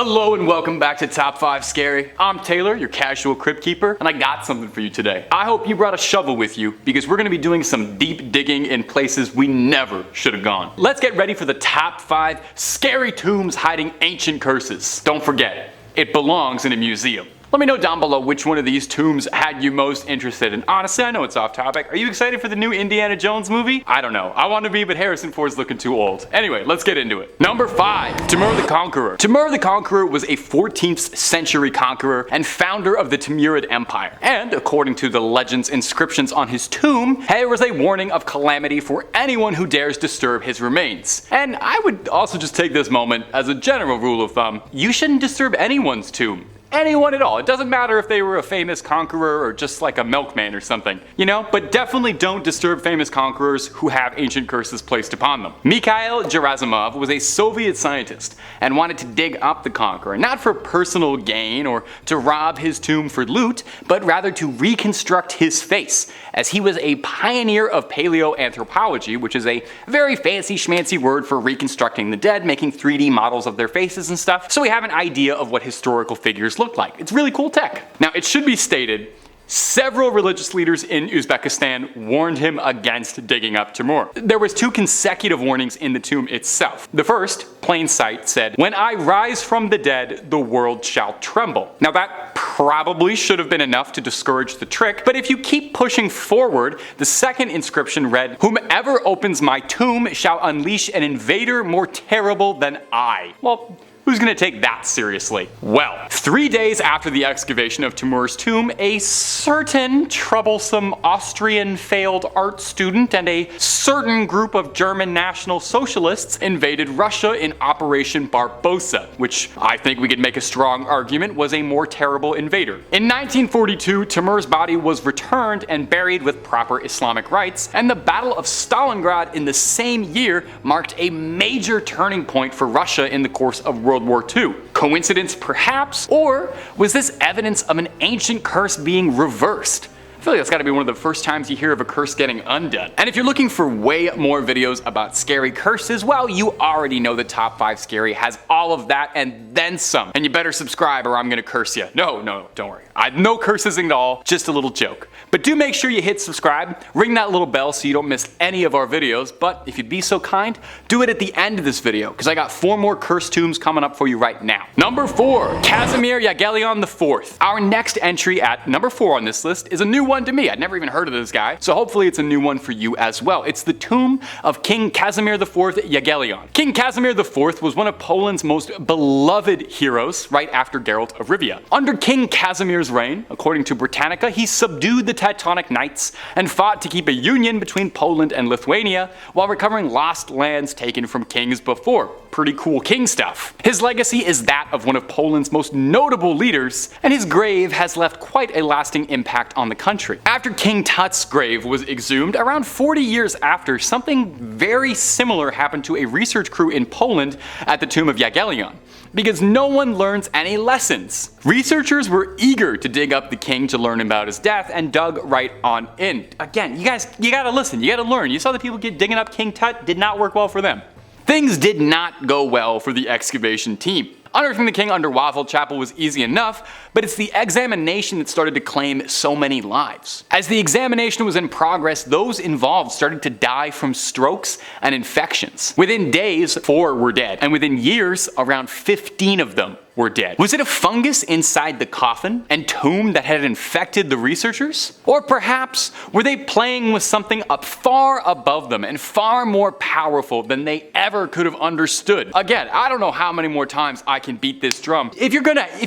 Hello and welcome back to Top 5 Scary. I'm Taylor, your casual crypt keeper, and I got something for you today. I hope you brought a shovel with you because we're going to be doing some deep digging in places we never should have gone. Let's get ready for the top 5 scary tombs hiding ancient curses. Don't forget, it belongs in a museum. Let me know down below which one of these tombs had you most interested. And honestly, I know it's off topic. Are you excited for the new Indiana Jones movie? I don't know. I want to be, but Harrison Ford's looking too old. Anyway, let's get into it. Number 5. Timur the Conqueror. Timur the Conqueror was a 14th century conqueror and founder of the Timurid Empire. And according to the legend's inscriptions on his tomb, there was a warning of calamity for anyone who dares disturb his remains. And I would also just take this moment as a general rule of thumb. You shouldn't disturb anyone's tomb. Anyone at all. It doesn't matter if they were a famous conqueror or just like a milkman or something, you know? But definitely don't disturb famous conquerors who have ancient curses placed upon them. Mikhail Gerasimov was a Soviet scientist and wanted to dig up the conqueror, not for personal gain or to rob his tomb for loot, but rather to reconstruct his face, as he was a pioneer of paleoanthropology, which is a very fancy schmancy word for reconstructing the dead, making 3D models of their faces and stuff, so we have an idea of what historical figures look like. It's really cool tech. Now, it should be stated, several religious leaders in Uzbekistan warned him against digging up Timur. There was 2 consecutive warnings in the tomb itself. The first, plain sight, said, "When I rise from the dead, the world shall tremble." Now that probably should have been enough to discourage the trick, but if you keep pushing forward, the second inscription read, "Whomever opens my tomb shall unleash an invader more terrible than I." Well, who's gonna take that seriously? Well, 3 days after the excavation of Timur's tomb, a certain troublesome Austrian failed art student and a certain group of German National Socialists invaded Russia in Operation Barbarossa, which I think we could make a strong argument was a more terrible invader. In 1942, Timur's body was returned and buried with proper Islamic rites, and the Battle of Stalingrad in the same year marked a major turning point for Russia in the course of World War II. Coincidence perhaps? Or was this evidence of an ancient curse being reversed? I feel like that's gotta be one of the first times you hear of a curse getting undone. And if you're looking for way more videos about scary curses, well, you already know the Top 5 Scary has all of that and then some. And you better subscribe or I'm gonna curse you. No, don't worry. No curses at all, just a little joke. But do make sure you hit subscribe, ring that little bell so you don't miss any of our videos, but if you'd be so kind, do it at the end of this video, because I got 4 more curse tombs coming up for you right now. Number 4, Casimir Jagiellon IV. Our next entry at number 4 on this list is a new one to me. I'd never even heard of this guy, so hopefully it's a new one for you as well. It's the tomb of King Casimir IV Jagiellon. King Casimir IV was one of Poland's most beloved heroes right after Geralt of Rivia. Under King Casimir's reign, according to Britannica, he subdued the Teutonic Knights and fought to keep a union between Poland and Lithuania while recovering lost lands taken from kings before. Pretty cool king stuff. His legacy is that of one of Poland's most notable leaders, and his grave has left quite a lasting impact on the country. After King Tut's grave was exhumed, around 40 years after, something very similar happened to a research crew in Poland at the tomb of Jagiellon. Because no one learns any lessons. Researchers were eager to dig up the king to learn about his death and dug right on in. Again, you gotta listen, you gotta learn. You saw the people digging up King Tut, did not work well for them. Things did not go well for the excavation team. Unearthing the king under Wawel Chapel was easy enough, but it's the examination that started to claim so many lives. As the examination was in progress, those involved started to die from strokes and infections. Within days, 4 were dead, and within years, around 15 of them were dead. Was it a fungus inside the coffin and tomb that had infected the researchers? Or perhaps were they playing with something up far above them and far more powerful than they ever could have understood? Again, I don't know how many more times I can beat this drum. If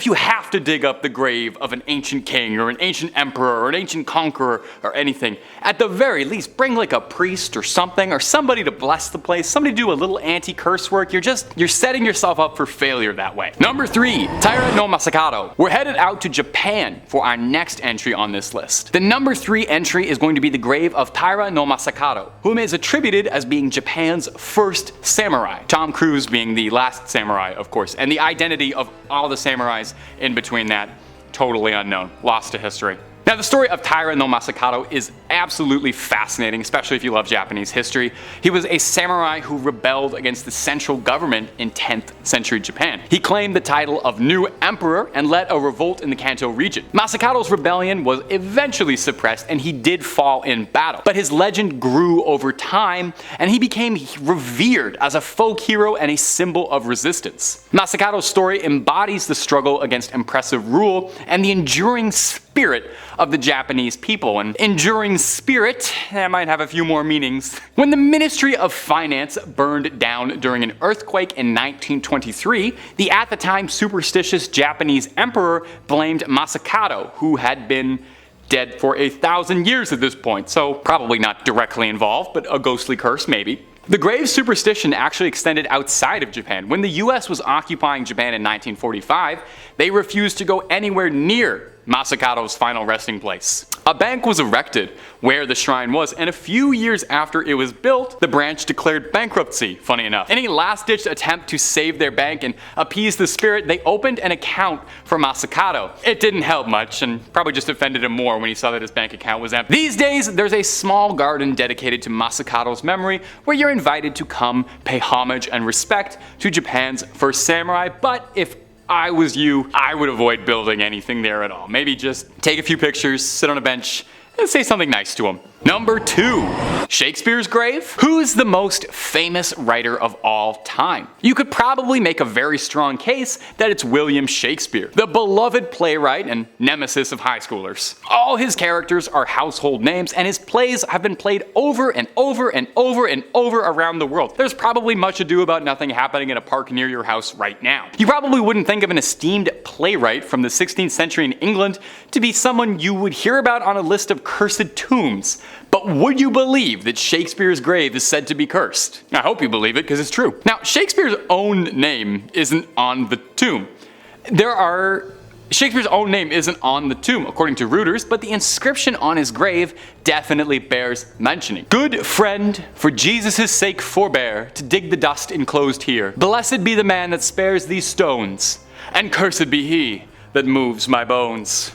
you have to dig up the grave of an ancient king or an ancient emperor or an ancient conqueror or anything, at the very least bring like a priest or something, or somebody to bless the place, somebody to do a little anti-curse work. You're setting yourself up for failure that way. Number 3, Taira No Masakado. We're headed out to Japan for our next entry on this list. The number 3 entry is going to be the grave of Taira No Masakado, whom is attributed as being Japan's first samurai. Tom Cruise being the last samurai, of course, and the identity of all the samurais in between that, totally unknown, lost to history. Now, the story of Taira No Masakado is absolutely fascinating, especially if you love Japanese history. He was a samurai who rebelled against the central government in 10th century Japan. He claimed the title of new emperor and led a revolt in the Kanto region. Masakado's rebellion was eventually suppressed and he did fall in battle. But his legend grew over time and he became revered as a folk hero and a symbol of resistance. Masakado's story embodies the struggle against oppressive rule and the enduring spirit of the Japanese people. And enduring spirit, that might have a few more meanings. When the Ministry of Finance burned down during an earthquake in 1923, the at the time superstitious Japanese emperor blamed Masakado, who had been dead for 1,000 years at this point, so probably not directly involved, but a ghostly curse maybe. The grave superstition actually extended outside of Japan. When the US was occupying Japan in 1945, they refused to go anywhere near Masakado's final resting place. A bank was erected where the shrine was, and a few years after it was built, the branch declared bankruptcy, funny enough. In a last-ditch attempt to save their bank and appease the spirit, they opened an account for Masakado. It didn't help much, and probably just offended him more when he saw that his bank account was empty. These days, there's a small garden dedicated to Masakado's memory where you're invited to come pay homage and respect to Japan's first samurai, but if I was you, I would avoid building anything there at all. Maybe just take a few pictures, sit on a bench, and say something nice to him. Number 2. Shakespeare's grave? Who's the most famous writer of all time? You could probably make a very strong case that it's William Shakespeare, the beloved playwright and nemesis of high schoolers. All his characters are household names, and his plays have been played over and over and over and over around the world. There's probably Much Ado About Nothing happening in a park near your house right now. You probably wouldn't think of an esteemed playwright from the 16th century in England to be someone you would hear about on a list of cursed tombs. But would you believe that Shakespeare's grave is said to be cursed? I hope you believe it, because it's true. Now, Shakespeare's own name isn't on the tomb. Shakespeare's own name isn't on the tomb, according to Reuters, but the inscription on his grave definitely bears mentioning. Good friend, for Jesus' sake forbear to dig the dust enclosed here. Blessed be the man that spares these stones, and cursed be he that moves my bones.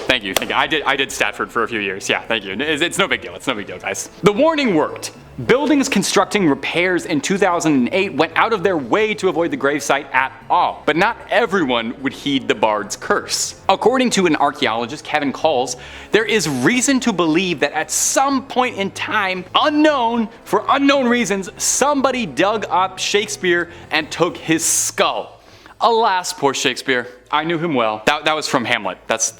Thank you. I did Statford for a few years. Yeah, thank you. It's no big deal. It's no big deal, guys. The warning worked. Buildings constructing repairs in 2008 went out of their way to avoid the gravesite at all, but not everyone would heed the bard's curse. According to an archaeologist, Kevin Coles, there is reason to believe that at some point in time, for unknown reasons, somebody dug up Shakespeare and took his skull. Alas, poor Shakespeare. I knew him well. That was from Hamlet. That's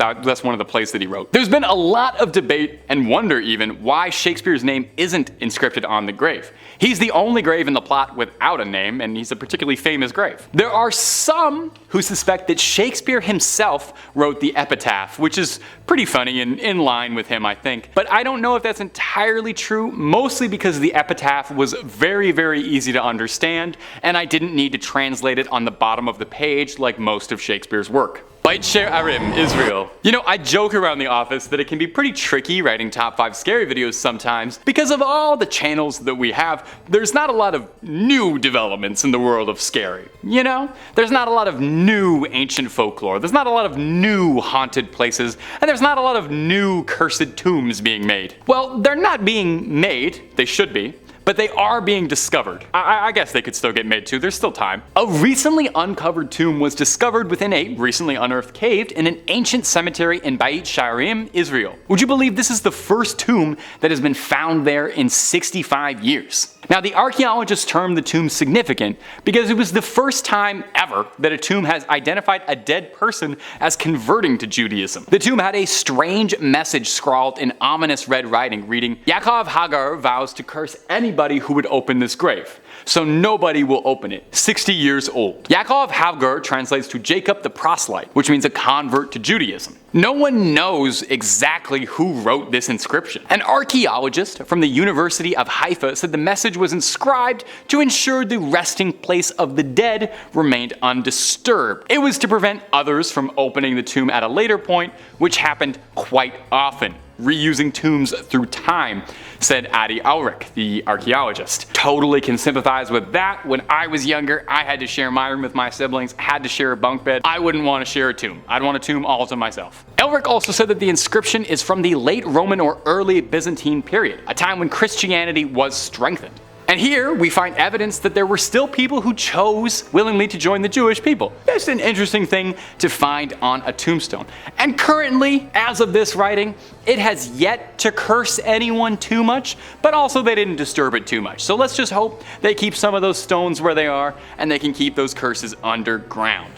one of the plays that he wrote. There's been a lot of debate and wonder even why Shakespeare's name isn't inscripted on the grave. He's the only grave in the plot without a name, and he's a particularly famous grave. There are some who suspect that Shakespeare himself wrote the epitaph, which is pretty funny and in line with him, I think. But I don't know if that's entirely true, mostly because the epitaph was very, very easy to understand, and I didn't need to translate it on the bottom of the page like most of Shakespeare's work. Bait Sher Arim, Israel. You know, I joke around the office that it can be pretty tricky writing top 5 scary videos sometimes. Because of all the channels that we have, there's not a lot of new developments in the world of scary. You know? There's not a lot of new ancient folklore, there's not a lot of new haunted places, and there's not a lot of new cursed tombs being made. Well, they're not being made, they should be. But they are being discovered. I guess they could still get made too, there's still time. A recently uncovered tomb was discovered within a recently unearthed cave in an ancient cemetery in Beit Sharim, Israel. Would you believe this is the first tomb that has been found there in 65 years? Now, the archaeologists termed the tomb significant because it was the first time ever that a tomb has identified a dead person as converting to Judaism. The tomb had a strange message scrawled in ominous red writing reading, Yaakov Hagar vows to curse anybody who would open this grave, so nobody will open it. 60 years old. Yaakov Hagar translates to Jacob the proselyte, which means a convert to Judaism. No one knows exactly who wrote this inscription. An archaeologist from the University of Haifa said the message was inscribed to ensure the resting place of the dead remained undisturbed. It was to prevent others from opening the tomb at a later point, which happened quite often. reusing tombs through time, said Adi Ulrich, the archaeologist. Totally can sympathize with that. When I was younger, I had to share my room with my siblings, had to share a bunk bed. I wouldn't want to share a tomb. I'd want a tomb all to myself. Ulrich also said that the inscription is from the late Roman or early Byzantine period, a time when Christianity was strengthened. And here we find evidence that there were still people who chose willingly to join the Jewish people. That's an interesting thing to find on a tombstone. And currently, as of this writing, it has yet to curse anyone too much, but also they didn't disturb it too much. So let's just hope they keep some of those stones where they are and they can keep those curses underground.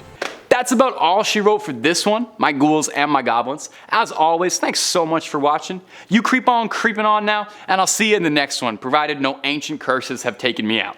That's about all she wrote for this one, my ghouls and my goblins. As always, thanks so much for watching. You keep on creeping on now, and I'll see you in the next one, provided no ancient curses have taken me out.